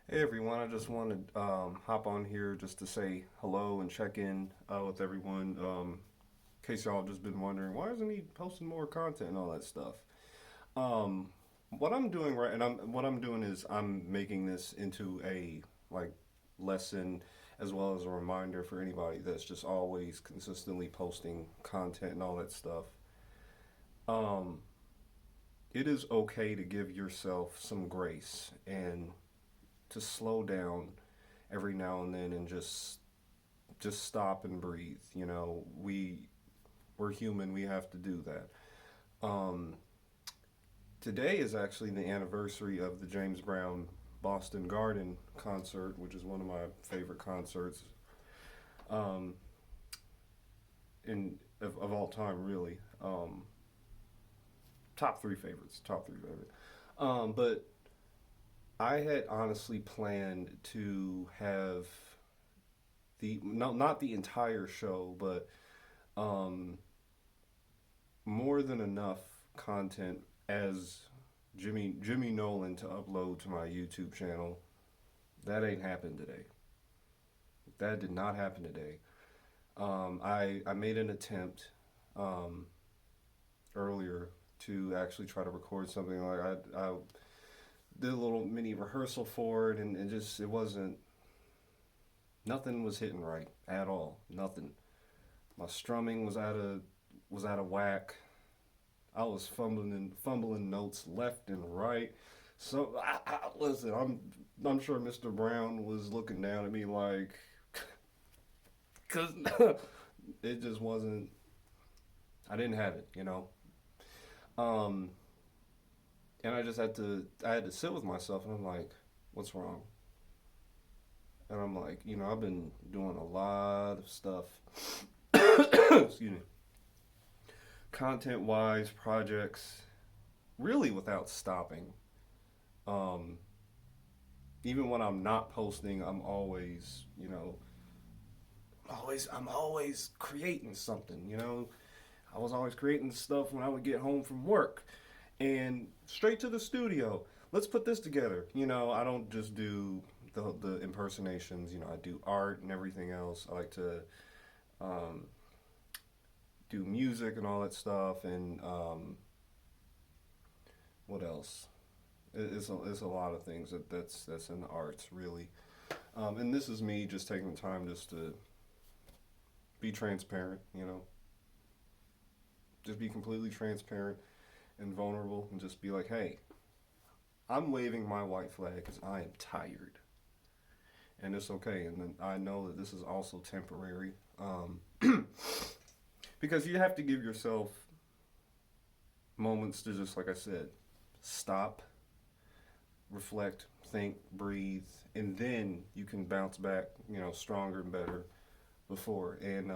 Hey everyone, I just wanted to hop on here just to say hello and check in with everyone. In case y'all just been wondering, why isn't he posting more content and all that stuff? Um, what I'm doing right, and what I'm doing is I'm making this into a like lesson as well as a reminder for anybody that's just always consistently posting content and all that stuff. Um, it is okay to give yourself some grace and to slow down every now and then and just stop and breathe. We're human. We have to do that. Um, Today is actually the anniversary of the James Brown Boston Garden concert, which is one of my favorite concerts um, of all time, really. Top three favorites. Top three favorite. But I had honestly planned to have the not the entire show, but um, more than enough content as Jimmy Nolan to upload to my YouTube channel. That ain't happened today. That did not happen today. I made an attempt um, earlier to actually try to record something. I did a little mini rehearsal for it, and it wasn't, nothing was hitting right at all. Nothing. My strumming was out of whack. I was fumbling notes left and right. So listen, I'm sure Mr. Brown was looking down at me like, cause it just wasn't. I didn't have it. Um, and I had to sit with myself, and I'm like, what's wrong? And I'm like, I've been doing a lot of stuff. Excuse me. Content wise, projects, really without stopping. Um, Even when I'm not posting, I'm always creating something. I was always creating stuff when I would get home from work and straight to the studio. Let's put this together. I don't just do the impersonations. I do art and everything else. I like to um, do music and all that stuff. And what else? It's a lot of things that's in the arts, really. And this is me just taking the time just to be transparent. Just be completely transparent and vulnerable, and just be like, hey, I'm waving my white flag because I am tired, and it's okay. And then I know that this is also temporary, because you have to give yourself moments to, just like I said, stop, reflect, think, breathe, and then you can bounce back, stronger and better before. And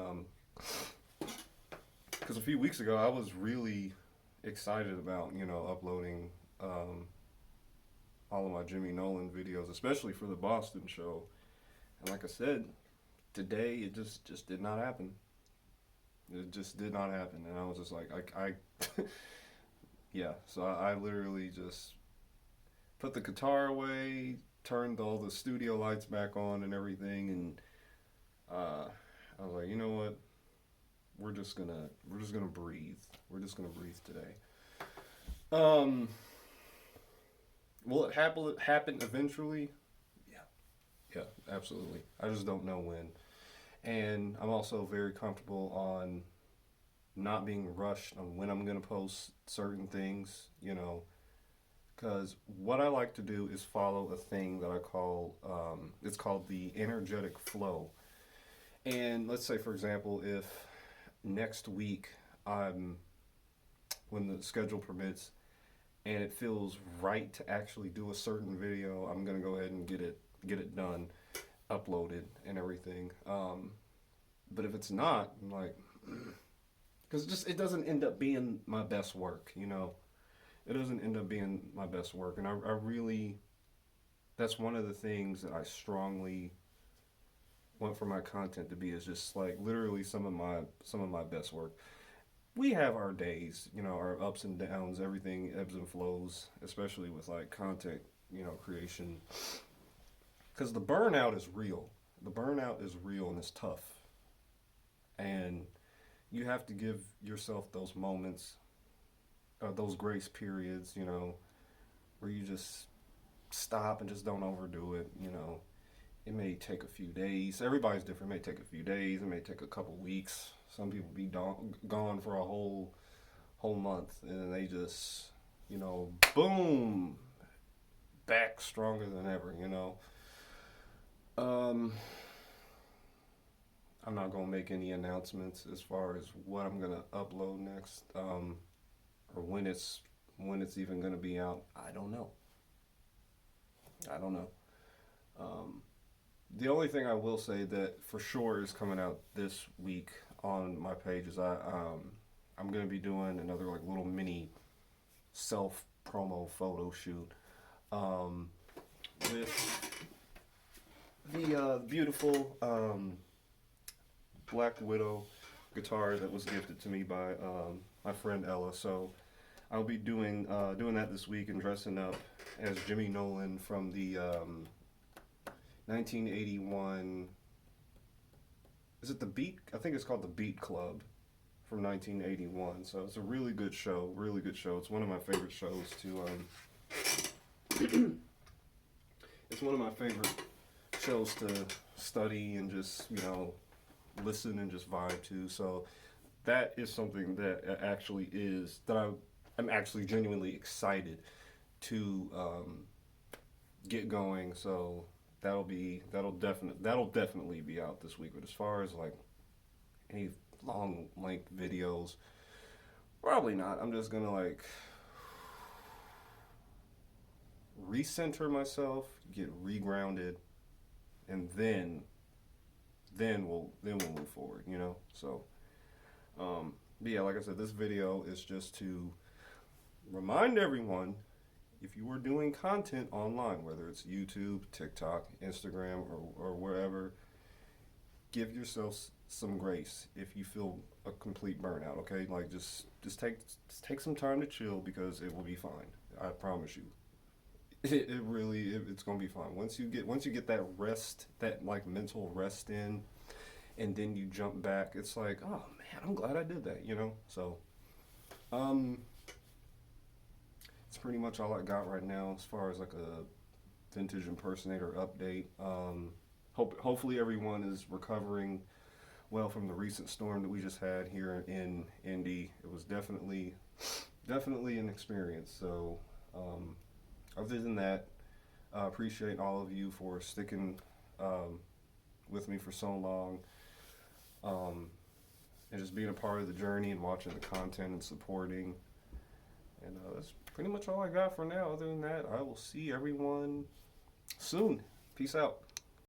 because a few weeks ago I was really excited about uploading all of my Jimmy Nolan videos, especially for the Boston show. And like I said, today it just did not happen. It just did not happen, and I was just like, I yeah. So I literally just put the guitar away, turned all the studio lights back on and everything, and uh, I was like, you know what? We're just gonna breathe. We're just gonna breathe today. Um, will it happen eventually? Yeah, yeah, absolutely. I just don't know when. And I'm also very comfortable on not being rushed on when I'm gonna post certain things. Because what I like to do is follow a thing that I call it's called the energetic flow. And let's say, for example, if next week I'm when the schedule permits and it feels right to actually do a certain video, I'm gonna go ahead and get it done, uploaded, and everything. But if it's not, I'm like, because it doesn't end up being my best work. It doesn't end up being my best work, and I really, that's one of the things that I strongly want for my content to be, is just like literally some of my best work. We have our days, our ups and downs. Everything ebbs and flows, especially with like content, creation. because the burnout is real. The burnout is real and it's tough. And you have to give yourself those moments, those grace periods, where you just stop and just don't overdo it. It may take a few days. Everybody's different. It may take a few days. It may take a couple weeks. Some people be gone for a whole month, and then they just, boom, back stronger than ever. Um, I'm not gonna make any announcements as far as what I'm gonna upload next, or when it's even gonna be out. I don't know. I don't know. Um, the only thing I will say that for sure is coming out this week on my page is I'm gonna be doing another like little mini self promo photo shoot, um, with the beautiful Black Widow guitar that was gifted to me by my friend Ella. So I'll be doing that this week and dressing up as Jimmy Nolan from the 1981. Is it the Beat? I think it's called the Beat Club from 1981. So it's a really good show. Really good show. It's one of my favorite shows to. It's one of my favorite shows to study and just listen and just vibe to. So that is something that actually is that I'm actually genuinely excited to get going. So that'll definitely be out this week. But as far as like any long length videos, probably not. I'm just gonna like recenter myself, get regrounded, and then we'll move forward. So but yeah, like I said, this video is just to remind everyone, if you are doing content online, whether it's YouTube, TikTok, Instagram, or wherever, give yourself some grace if you feel a complete burnout. Okay, like just take some time to chill because it will be fine. I promise you. It's gonna be fine once you get that rest, that like mental rest in, and then you jump back. It's like, oh man, I'm glad I did that. So um it's pretty much all I got right now as far as like a vintage impersonator update. Hopefully everyone is recovering well from the recent storm that we just had here in Indy. It was definitely an experience. So other than that, I appreciate all of you for sticking with me for so long, and just being a part of the journey and watching the content and supporting. And that's pretty much all I got for now. Other than that, I will see everyone soon. Peace out.